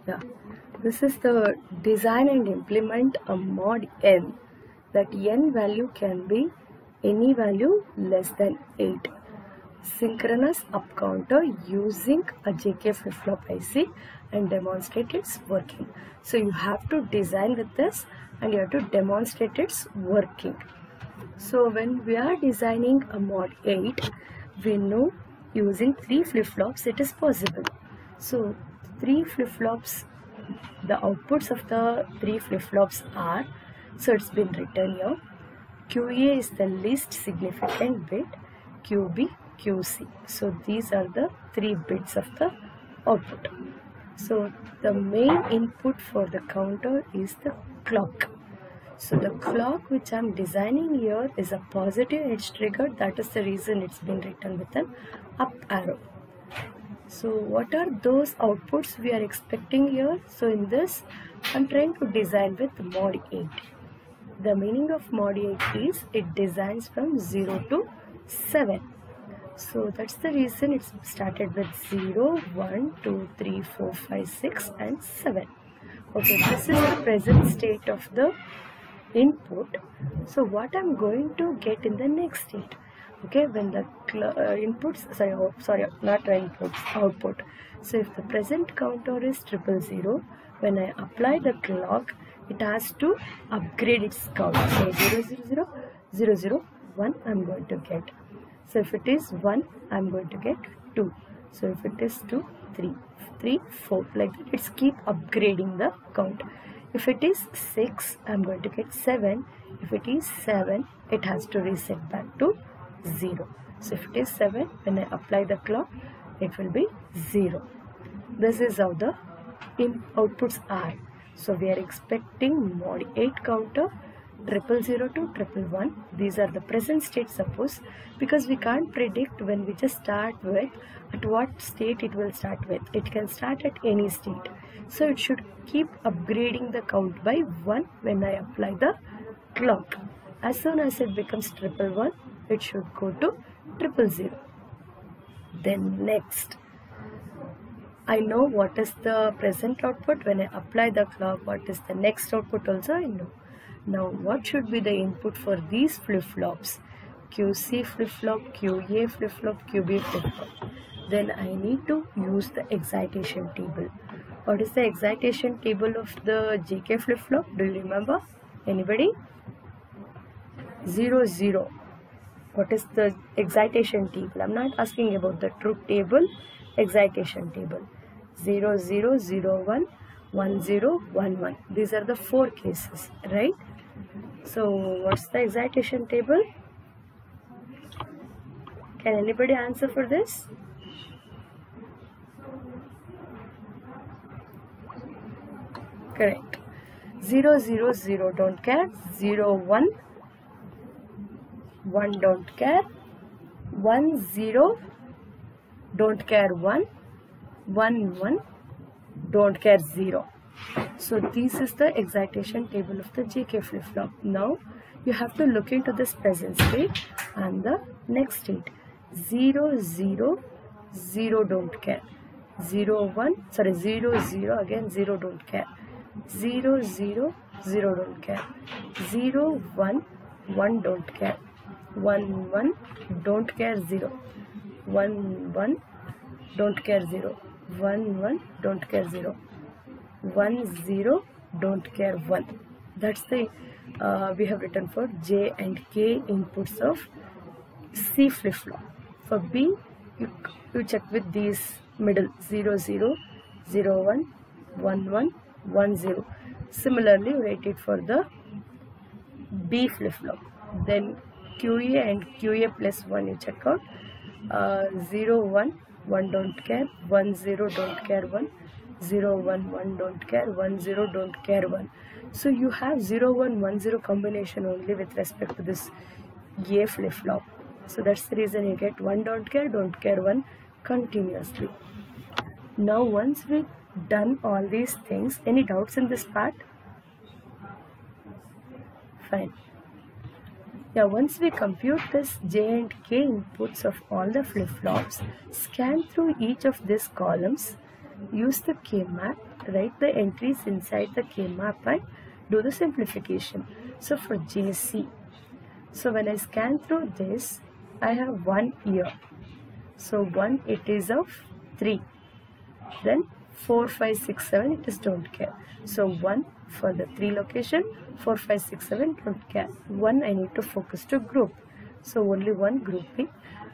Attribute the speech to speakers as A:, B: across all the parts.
A: Yeah, this is the design and implement a mod n. That n value can be any value less than 8. Synchronous up counter using a JK flip-flop IC and demonstrate its working. So you have to design with this and you have to demonstrate its working. So when we are designing a mod 8, we know using 3 flip-flops it is possible. So 3 flip-flops, the outputs of the 3 flip-flops are, so it's been written here, QA is the least significant bit, QB, QC. So these are the 3 bits of the output. So the main input for the counter is the clock. So the clock which I am designing here is a positive edge trigger. That is the reason it's been written with an up arrow. So what are those outputs we are expecting here? So in this, I'm trying to design with mod 8. The meaning of mod 8 is it designs from 0 to 7. So that's the reason it's started with 0, 1, 2, 3, 4, 5, 6 and 7. Okay, this is the present state of the input. So what I'm going to get in the next state? Okay, when the inputs, output. So if the present counter is 000, when I apply the clock, it has to upgrade its count. So 000, 00, 1 I'm going to get. So if it is 1, I'm going to get 2. So if it is 2, 3, 3, 4, like that, it's keep upgrading the count. If it is 6, I'm going to get 7. If it is 7, it has to reset back to 0. So if it is 7, when I apply the clock, it will be 0. This is how the outputs are. So we are expecting mod 8 counter 000 to 111. These are the present state, suppose, because we can't predict when we just start with at what state it will start with. It can start at any state. So it should keep upgrading the count by 1 when I apply the clock. As soon as it becomes 111, it should go to 000. Then next, I know what is the present output. When I apply the clock, what is the next output also I know. Now what should be the input for these flip-flops? QC flip-flop, QA flip-flop, QB flip-flop. Then I need to use the excitation table. What is the excitation table of the JK flip-flop? Do you remember? Anybody? 0, 0. What is the excitation table? I'm not asking about the truth table. Excitation table. 0, 0, 0, 1, 1, 0, 1, 1. These are the 4 cases, right? So what's the excitation table? Can anybody answer for this? Correct. 0, 0, 0 don't care. 0, 1, 1 don't care. 1, 0 don't care. 1, 1, 1 don't care. 0. So this is the excitation table of the JK flip-flop. Now you have to look into this present state and the next state. 0, 0, 0 don't care. 0, 1, 0, 0 again 0 don't care. 0, 0, 0 don't care. 0, 1, 1 don't care. 1, 1 don't care. 0. 1, 1 don't care. 0. 1, 1 don't care. 0. 1, 0 don't care. 1. That's the we have written for J and K inputs of C flip-flop. For B, you check with these middle 0, 0, 0, 1, 1, 1, 1, 0. Similarly, write it for the B flip-flop. Then QA and QA plus 1 you check out. 0, 1, 1 don't care. 1, 0 don't care. 1. 0, 1, 1 don't care. 1, 0 don't care. 1. So you have 0, 1, 1, 0 combination only with respect to this A flip-flop. So that's the reason you get 1 don't care, 1 continuously. Now once we've done all these things, any doubts in this part? Fine. Now once we compute this J and K inputs of all the flip-flops, scan through each of these columns Use the K-map, write the entries inside the K-map and do the simplification. So for JC, so when I scan through this, I have 1 year. So 1, it is of 3. Then 4, 5, 6, 7, it is don't care. So 1 for the 3 location, 4, 5, 6, 7, don't care. 1 I need to focus to group. So only one grouping.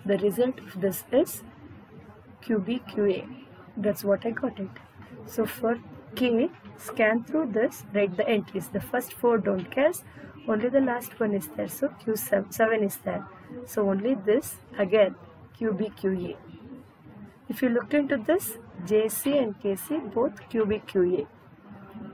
A: The result of this is QBQA. That's what I got it. So for K, scan through this, write the entries. The first 4 don't care, only the last one is there. So Q7 is there. So only this, again, QBQA. If you looked into this, JC and KC both QBQA.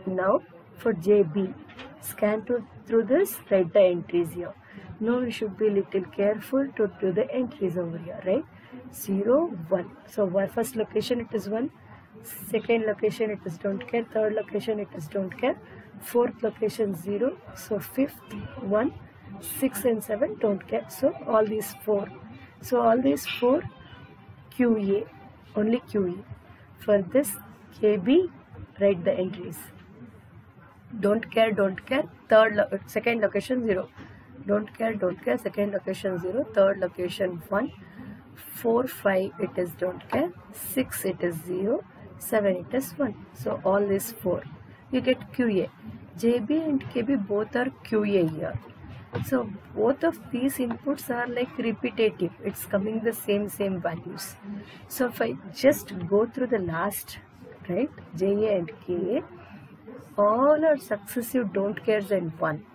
A: Now for JB, scan through this, write the entries here. Now you should be little careful to do the entries over here, right? 0, 1. So first location it is 1, second location it is don't care, third location it is don't care, fourth location 0, so fifth 1, 6 and 7 don't care. So all these 4. So all these 4 QA, only QE. For this KB, write the entries. Don't care, second location 0. Don't care, second location 0, third location 1, 4, 5 it is don't care, 6 it is 0, 7 it is 1. So all these 4. You get QA. JB and KB both are QA here. So both of these inputs are like repetitive. It's coming the same values. So if I just go through the last, right, JA and KA, all are successive don't cares and 1.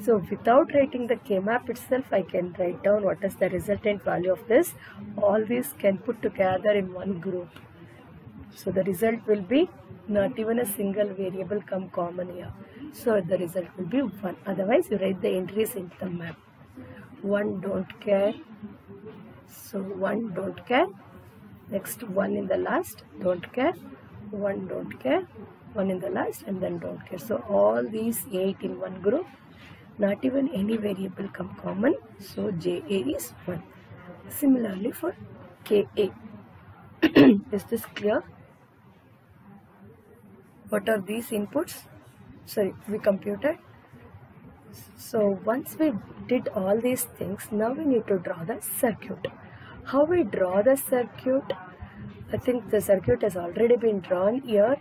A: So without writing the K-map itself, I can write down what is the resultant value of this. All these can put together in one group. So the result will be not even a single variable come common here. So the result will be 1. Otherwise you write the entries into the map. 1 don't care. So 1 don't care. Next 1 in the last, don't care. 1 don't care. 1 in the last and then don't care. So all these 8 in one group. Not even any variable come common, so JA is 1. Similarly for KA. Is this clear? What are these inputs? Sorry, we computed. So once we did all these things, now we need to draw the circuit. How we draw the circuit? I think the circuit has already been drawn here.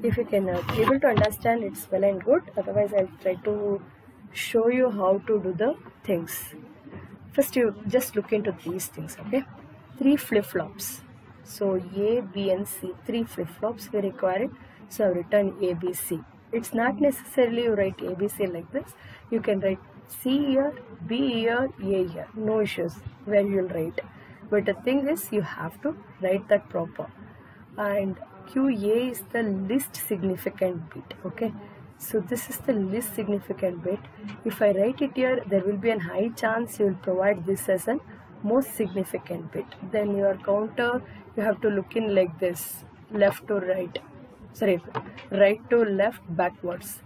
A: If you can able to understand, it's well and good. Otherwise, I'll try to show you how to do the things. First, you just look into these things, okay? 3 flip-flops. So A, B and C, 3 flip-flops we require it. So I've written ABC. It's not necessarily you write ABC like this. You can write C here, B here, A here. No issues where you'll write. But the thing is, you have to write that proper. And QA is the least significant bit, okay? So this is the least significant bit. If I write it here, there will be a high chance you will provide this as a most significant bit. Then your counter, you have to look in like this, left to right. Sorry, right to left, backwards.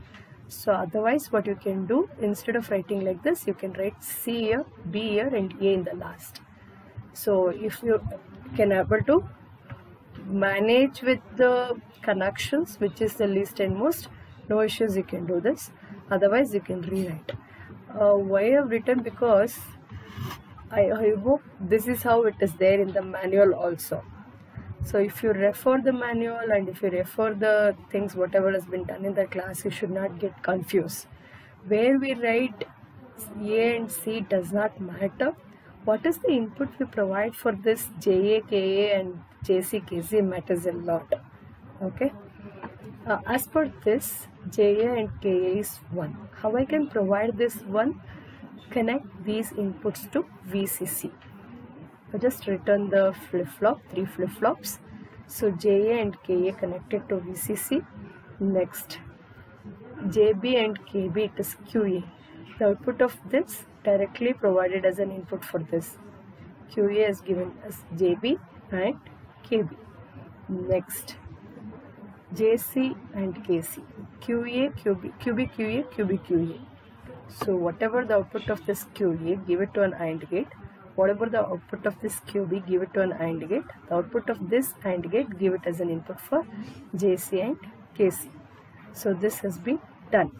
A: So otherwise what you can do, instead of writing like this, you can write C here, B here and A in the last. So if you can able to manage with the connections, which is the least and most, no issues, you can do this. Otherwise you can rewrite. Why I have written? Because I hope this is how it is there in the manual also. So if you refer the manual and if you refer the things whatever has been done in the class, you should not get confused. Where we write A and C does not matter. What is the input we provide for this JA, KA and JC, KC matters a lot. Okay. As per this, JA and KA is 1. How I can provide this 1? Connect these inputs to VCC. I just return the flip-flop, 3 flip-flops. So JA and KA connected to VCC. Next, JB and KB, it is QA. The output of this directly provided as an input for this. QA is given as JB and KB. Next, JC and KC. QA, QB, QA, QA. So whatever the output of this QA, give it to an AND gate. whatever the output of this QB, give it to an AND gate. The output of this AND gate, give it as an input for JC and KC. So this has been done.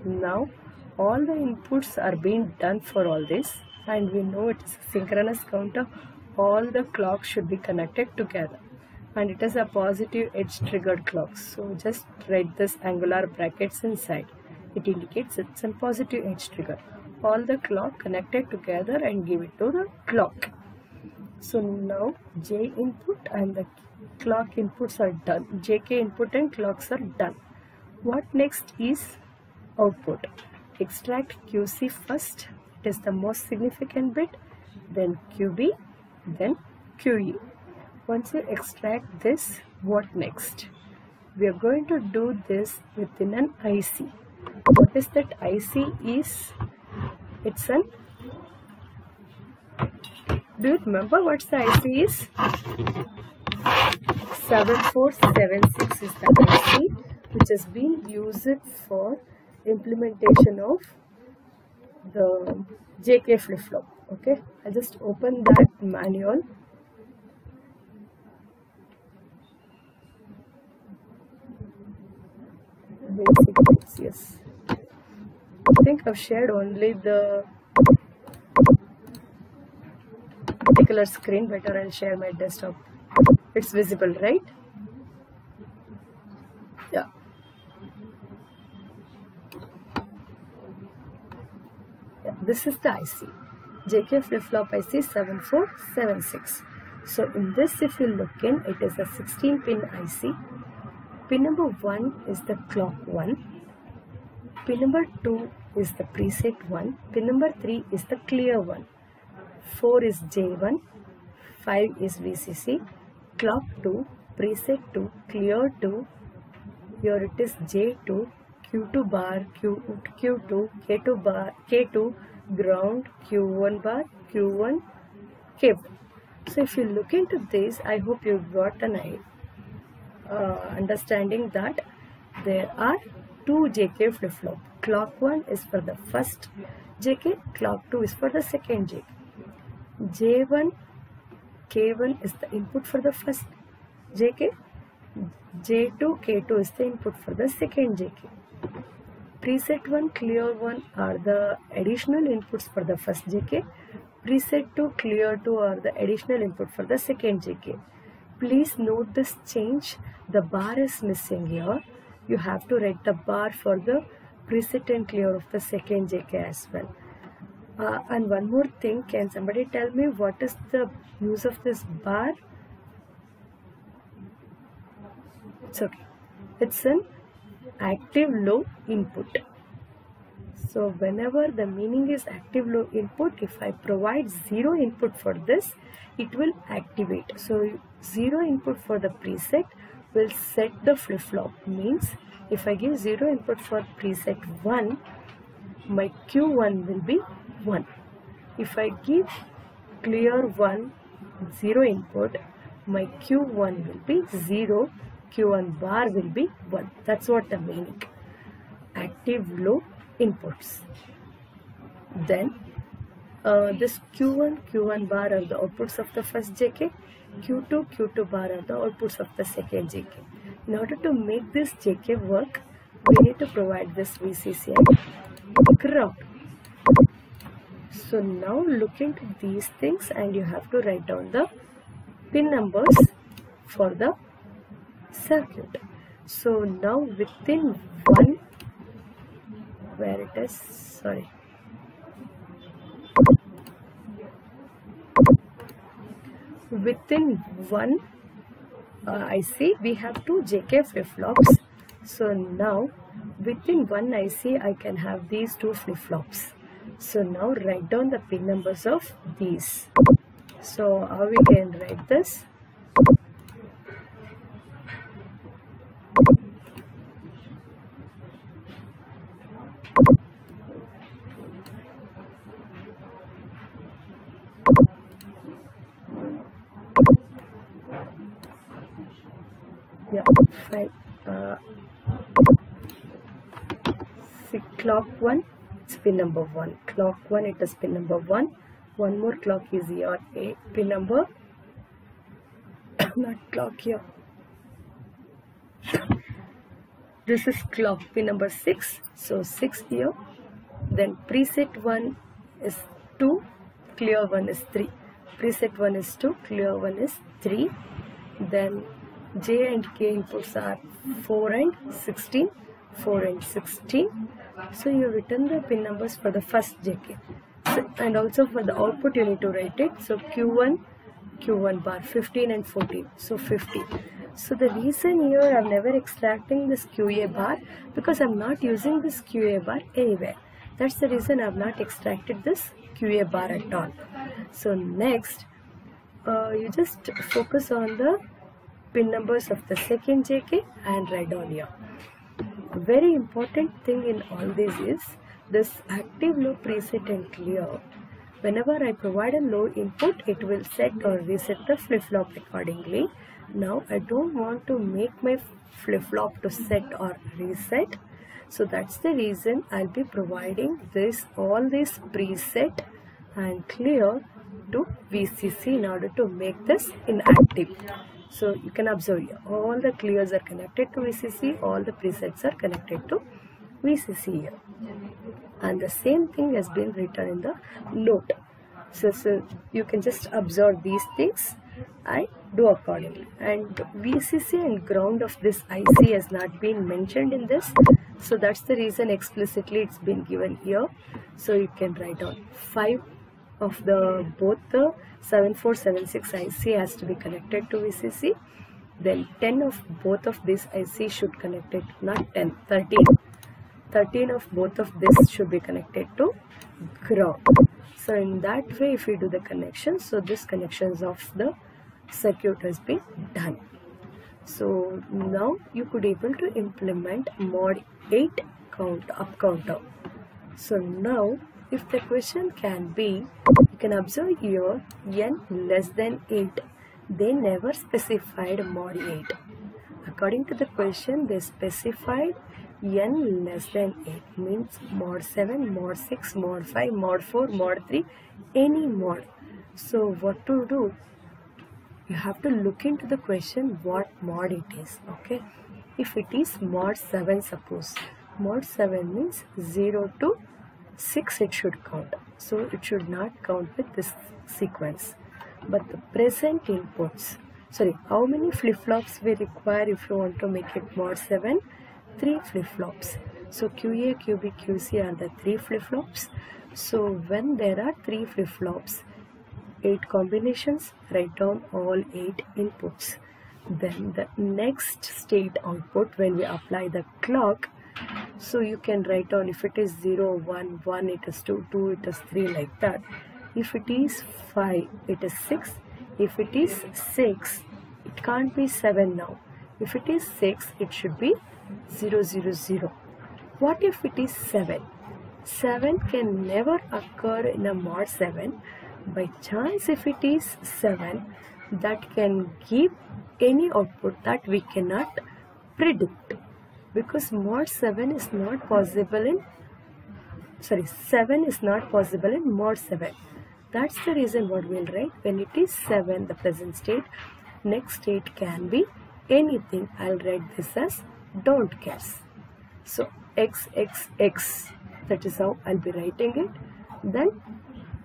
A: Now all the inputs are being done for all this, and we know it is a synchronous counter. All the clocks should be connected together, and it is a positive edge triggered clock. So just write this angular brackets inside. It indicates it's a positive edge trigger. All the clock connected together and give it to the clock. So now J input and the clock inputs are done. JK input and clocks are done. What next is output? Extract QC first. It is the most significant bit. Then QB. Then QE. Once you extract this, what next? We are going to do this within an IC. What is that IC is? It's an... Do you remember what the IC is? 7476 is the IC which has been used for implementation of the JK flip-flop. Okay, I'll just open that manual. Basic bits, yes. I think I've shared only the particular screen. Better I'll share my desktop. It's visible, right? Yeah. This is the IC. JK flip-flop IC 7476. So in this, if you look in, it is a 16-pin IC. Pin number 1 is the clock 1. Pin number 2 is the preset 1. Pin number 3 is the clear 1. 4 is J1. 5 is VCC. Clock 2, preset 2, clear 2. Here it is J2, Q2 bar, Q2, K2 bar, K2, ground, Q1 bar, Q1, K1. So if you look into this, I hope you got an understanding that there are two JK flip-flop. Clock 1 is for the first JK, clock 2 is for the second JK. J1, K1 is the input for the first JK. J2, K2 is the input for the second JK. Preset 1, clear 1 are the additional inputs for the first JK. Preset 2, clear 2 are the additional input for the second JK. Please note this change. The bar is missing here. You have to write the bar for the preset and clear of the second JK as well. And one more thing, can somebody tell me what is the use of this bar? It's okay. It's an active low input. So whenever the meaning is active low input, if I provide 0 input for this, it will activate. So 0 input for the preset will set the flip-flop. Means if I give 0 input for preset 1, my Q1 will be 1. If I give clear 1, 0 input, my Q1 will be 0. Q1 bar will be 1. That's what the meaning. Active low inputs. Then this Q1 bar are the outputs of the first JK. Q2 bar are the outputs of the second JK. In order to make this JK work, we need to provide this VCC and ground. So now look into these things and you have to write down the pin numbers for the circuit. So now within one, where it is, sorry, within one IC we have two JK flip-flops. So now within one IC I can have these two flip-flops. So now write down the pin numbers of these. So how we can write this? Yeah, fine. See, clock 1, it's pin number 1. Clock 1, it is pin number 1. one more clock is here, a pin number not clock here, this is clock pin number 6, so 6 here. Then preset 1 is 2, clear 1 is 3. Preset 1 is 2, clear 1 is 3. Then J and K inputs are 4 and 16, 4 and 16. So you have written the pin numbers for the first JK. So, and also for the output you need to write it. So Q1 bar 15 and 14, so 50. So the reason here I am never extracting this QA bar because I am not using this QA bar anywhere. That's the reason I have not extracted this QA bar at all. So next, you just focus on the pin numbers of the second JK and write down here. A very important thing in all this is this active low preset and clear. Whenever I provide a low input, it will set or reset the flip-flop accordingly. Now I don't want to make my flip-flop to set or reset. So that's the reason I'll be providing all this preset and clear to VCC in order to make this inactive. So you can observe here, all the clears are connected to VCC, all the presets are connected to VCC here. And the same thing has been written in the note. So you can just observe these things and do accordingly. And VCC and ground of this IC has not been mentioned in this. So that's the reason explicitly it's been given here. So you can write down 5 of both the 7476 IC has to be connected to VCC. Then 10 of both of these IC should connect it, not 10, 13. 13 of both of this should be connected to ground. So in that way, if we do the connection, so this connections of the circuit has been done. So now you could able to implement mod 8 up counter. So now if the question can be, you can observe here n less than 8. They never specified mod 8. According to the question, they specified n less than 8 means mod 7, mod 6, mod 5, mod 4, mod 3, any mod. So what to do? You have to look into the question what mod it is. Okay, if it is mod 7, suppose mod 7 means 0 to 6 it should count, so it should not count with this sequence. But the present inputs, how many flip-flops we require if you want to make it mod 7? 3 flip-flops. So QA, QB, QC are the 3 flip-flops. So when there are 3 flip-flops, 8 combinations, write down all 8 inputs. Then the next state output, when we apply the clock, so you can write down if it is 0, 1, 1 it is 2, 2 it is 3, like that. If it is 5, it is 6. If it is 6, it can't be 7 now. If it is 6, it should be 0, 0, 0. What if it is 7? 7 can never occur in a mod 7. By chance, if it is 7, that can give any output that we cannot predict, because mod 7 is not possible in 7 is not possible in mod 7. That's the reason what we'll write. When it is 7, the present state, next state can be anything. I'll write this as don't guess. So x, that is how I'll be writing it. Then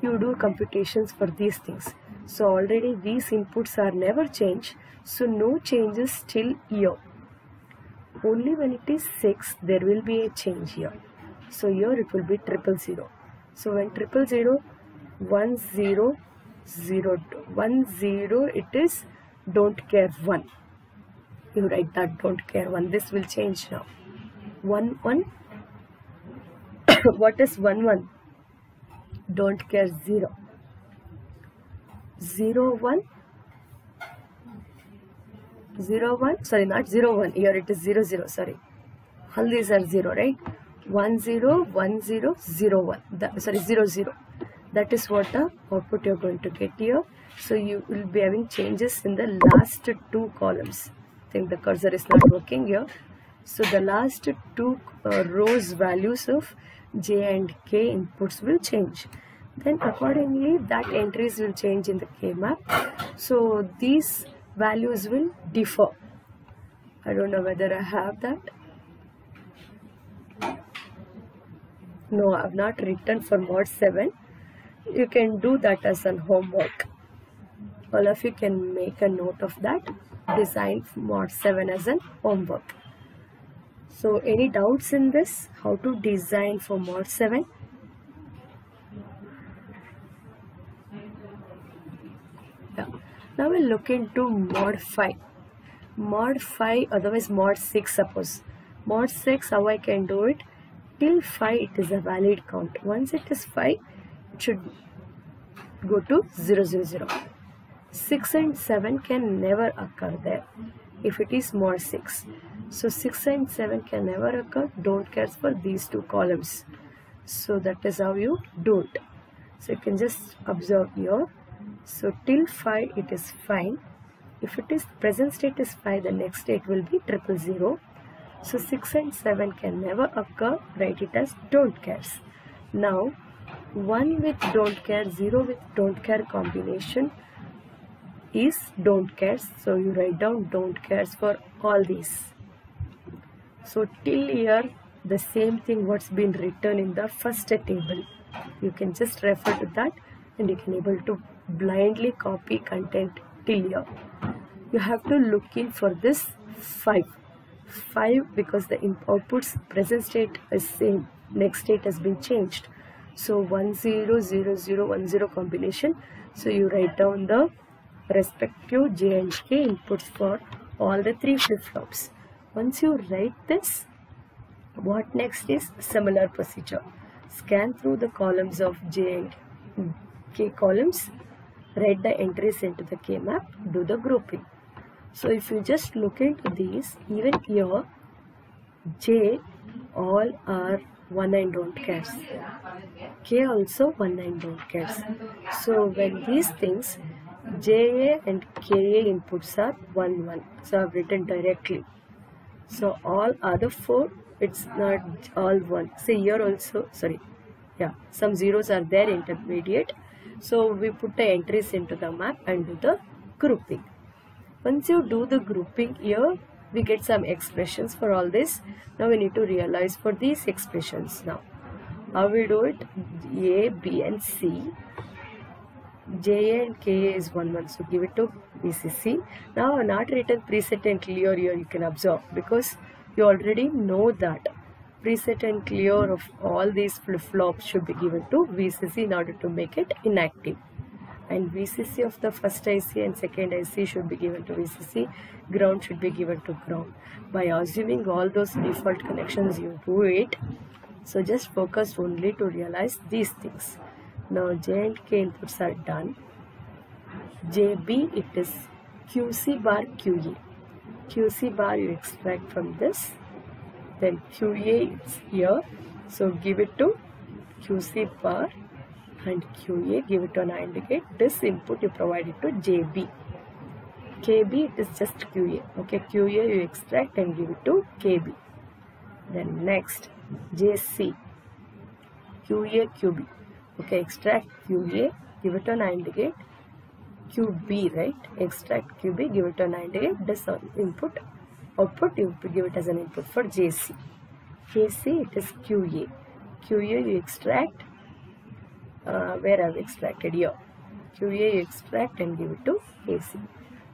A: you do computations for these things. So already these inputs are never changed, so no changes till here. Only when it is 6 there will be a change here. So here it will be 000. So when 000, 1 0 0 2, 1 0 it is don't care 1. You write that don't care 1. This will change now. 1 1. What is 1 1? Don't care 0. 0 1. 0 1. Not 0 1. Here it is 0 0. All these are 0, right? 1 0 1 0 0 1. 0 0. That is what the output you're going to get here. So you will be having changes in the last 2 columns. I think the cursor is not working here. So the last 2 rows values of J and K inputs will change. then accordingly that entries will change in the K-map. So these values will differ. I don't know whether I have that. No, I have not written for mod 7. You can do that as an homework. All of you can make a note of that. Design mod 7 as an homework. So any doubts in this? How to design for mod 7? Yeah. Now we'll look into mod 5. Mod 5, otherwise mod 6 suppose. Mod 6, how I can do it? Till 5 it is a valid count. Once it is 5, it should go to 0, 0, 0. 6 and 7 can never occur there if it is mod 6. So 6 and 7 can never occur. Don't care for these two columns. So that is how you do it. So you can just observe here. So till 5 it is fine. If it is present state is 5, the next state will be 000. So 6 and 7 can never occur. Write it as don't cares. Now 1 with don't care, 0 with don't care combination is don't cares. So you write down don't cares for all these. So till here the same thing what's been written in the first table. You can just refer to that and you can able to blindly copy content till here. You have to look in for this 5 because the outputs present state is same, next state has been changed. So 1 0 0 0 1 0 combination. So you write down the respective J and K inputs for all the 3 flip-flops. Once you write this, what next is similar procedure. Scan through the columns of J and K columns, write the entries into the K map, do the grouping. So if you just look into these, even here J all are 1 and don't cares. K also 1 and don't cares. So when these things JA and KA inputs are 1 1. So I have written directly. So all other 4, it's not all 1. Say here also, sorry, yeah, some zeros are there intermediate. So we put the entries into the map and do the grouping. Once you do the grouping here, we get some expressions for all this. Now we need to realize for these expressions now. How we do it? A, B and C. J and K is 1 1. So give it to BCC. Now not written preset and clear here you can observe because you already know that preset and clear of all these flip-flops should be given to VCC in order to make it inactive. And VCC of the first IC and second IC should be given to VCC. Ground should be given to ground. By assuming all those default connections you do it. So just focus only to realize these things. Now J and K inputs are done. JB it is QC bar QA. QC bar you extract from this. Then QA is here. So give it to QC bar and QA, give it an AND gate. This input you provide it to JB. KB it is just QA. Okay, QA you extract and give it to KB. Then next JC, QA, QB. Okay, extract QA, give it an AND gate. QB, right? Extract QB, give it an AND gate. This input, output you give it as an input for JC. KC it is QA. QA you extract. Where I have extracted here. QA you extract and give it to AC.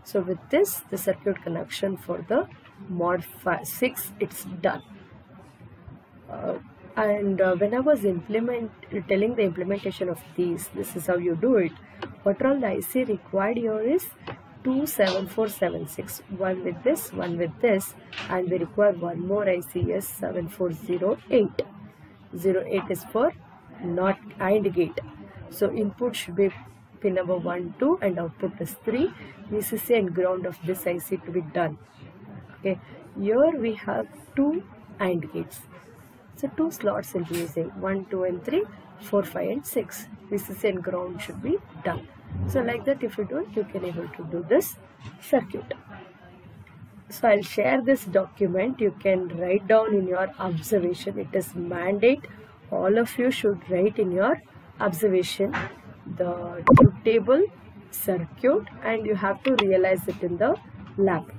A: So with this, the circuit connection for the mod 6 it's done. When I was telling the implementation of these, this is how you do it. What all the IC required here is 27476. One with this, one with this, and we require one more IC is 7408. 08 is for not AND gate. So input should be pin number 1, 2 and output is 3. VCC and ground of this IC to be done. Okay, here we have 2 AND gates. So 2 slots will be using 1, 2 and 3, 4, 5 and 6. VCC and ground should be done. So like that if you do it, you can able to do this circuit. So I'll share this document. You can write down in your observation. It is mandate. All of you should write in your observation, the truth table, circuit, and you have to realize it in the lab.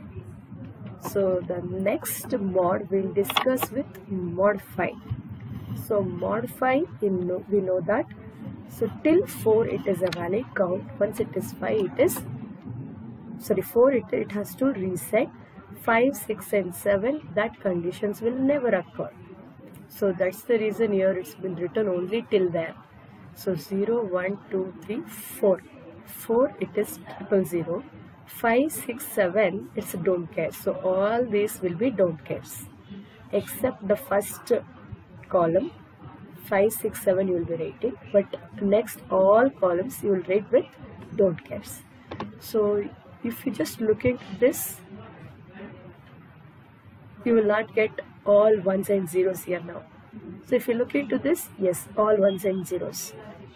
A: So the next mod we'll discuss with mod 5. So mod 5, we know that. So till 4 it is a valid count. Once it is 5, it is, sorry, 4 it has to reset. 5, 6 and 7, that conditions will never occur. So that's the reason here it's been written only till there. So 0, 1, 2, 3, 4. 4 it is 000. 5, 6, 7 it's don't care. So all these will be don't cares. Except the first column, 5, 6, 7 you will be rating. But next all columns you will rate with don't cares. So if you just look into this, you will not get all ones and zeros here now. So if you look into this, yes, all ones and zeros,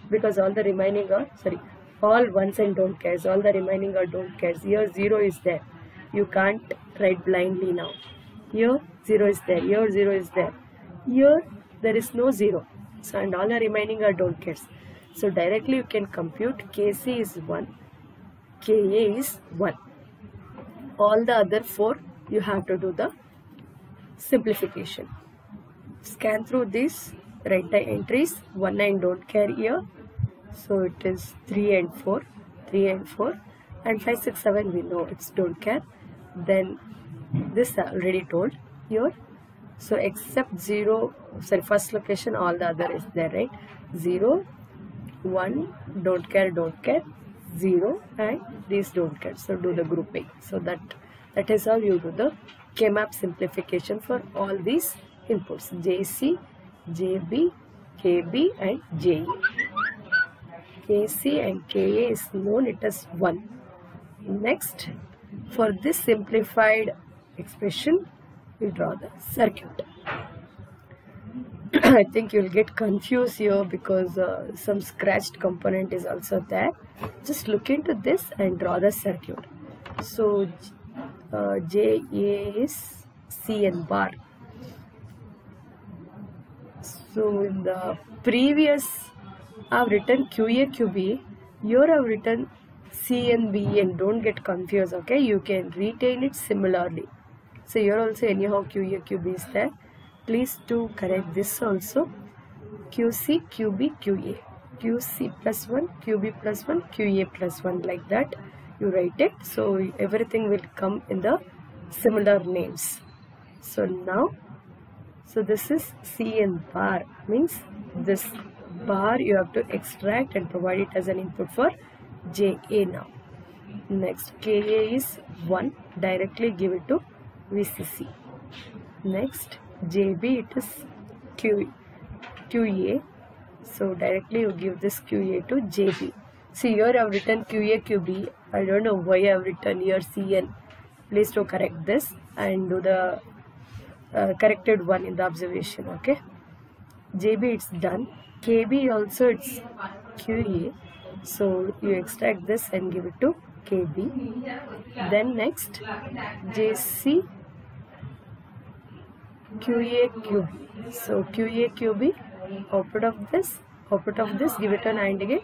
A: because all the remaining are, sorry, all ones and don't cares, all the remaining are don't cares. Here 0 is there, you can't write blindly now. Here 0 is there, here 0 is there, here there is no 0, so and all the remaining are don't cares. So directly you can compute KC is 1, KA is 1. All the other 4 you have to do the simplification. Scan through this, write the entries, 1 and don't care here. So it is 3 and 4, 3 and 4, and 5, 6, 7 we know it's don't care. Then this I already told here. So except 0, sorry, first location, all the other is there, right? 0, 1, don't care, 0, and these don't care. So do the grouping. So that is how you do the K-map simplification for all these inputs, JC, JB, KB and JE. KC and KA is known it as 1. Next, for this simplified expression, we draw the circuit. I think you will get confused here because some scratched component is also there. Just look into this and draw the circuit. So JA is CN bar. So in the previous I have written QA QB, here I have written CNBN. Don't get confused, okay? You can retain it similarly. So here also anyhow QA QB is there. Please do correct this also. QC QB QA, QC plus 1, QB plus 1, QA plus 1, like that you write it. So everything will come in the similar names. So now, so this is CN bar, means this bar you have to extract and provide it as an input for JA now. Next, KA is 1, directly give it to VCC. Next, JB, it is QA, so directly you give this QA to JB. See, here I have written QA QB. I don't know why I have written here CN. Please do correct this and do the corrected one in the observation, okay? JB, it's done. KB also it's QA, so you extract this and give it to KB. Then next, JC QA QB. So QA QB, output of this, give it an AND gate.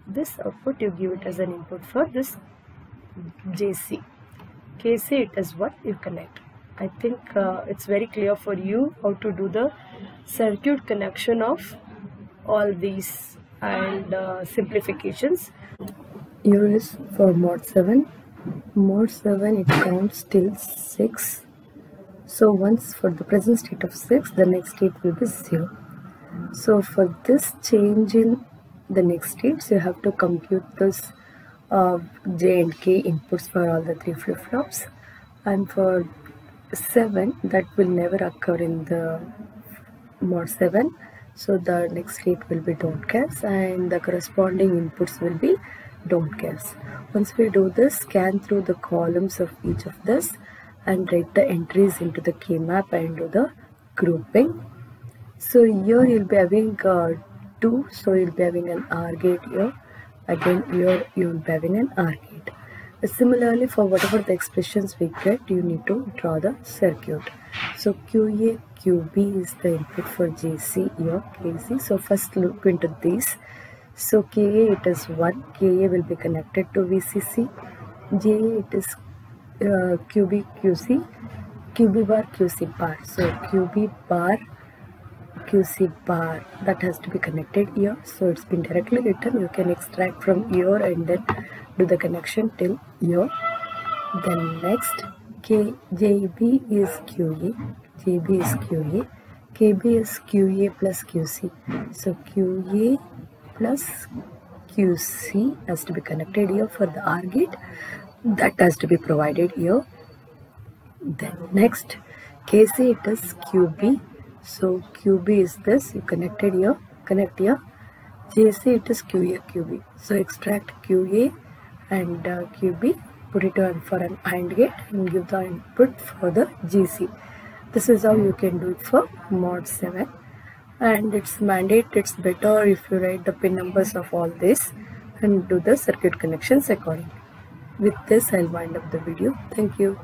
A: This output you give it as an input for this JC. KC, it is what you connect. I think it's very clear for you how to do the circuit connection of all these and simplifications. Here is for mod 7. Mod 7 it counts till 6. So once for the present state of 6, the next state will be 0. So for this change in the next states, you have to compute this J and K inputs for all the 3 flip-flops, and for 7 that will never occur in the mod 7. So the next state will be don't cares and the corresponding inputs will be don't cares. Once we do this, scan through the columns of each of this and write the entries into the K-map and do the grouping. So here you'll be having 2, so you'll be having an OR gate here. Again here you'll be having an OR gate. Similarly, for whatever the expressions we get, you need to draw the circuit. So QA QB is the input for JC here, KC. So first look into these. So KA it is 1, KA will be connected to VCC, JA it is QB QC, QB bar QC bar. So QB bar QC bar, that has to be connected here. So it's been directly written. You can extract from here and then do the connection till here. Then next JB is QA, JB is QA, KB is QA plus QC. So QA plus QC has to be connected here for the OR gate. That has to be provided here. Then next KC it is QB. So QB is this, you connected here, connect here. JC it is QA, QB. So extract QA and QB, put it on for an AND gate and give the input for the GC. This is how you can do it for mod 7. And it's mandate, it's better if you write the pin numbers of all this and do the circuit connections accordingly. With this, I'll wind up the video. Thank you.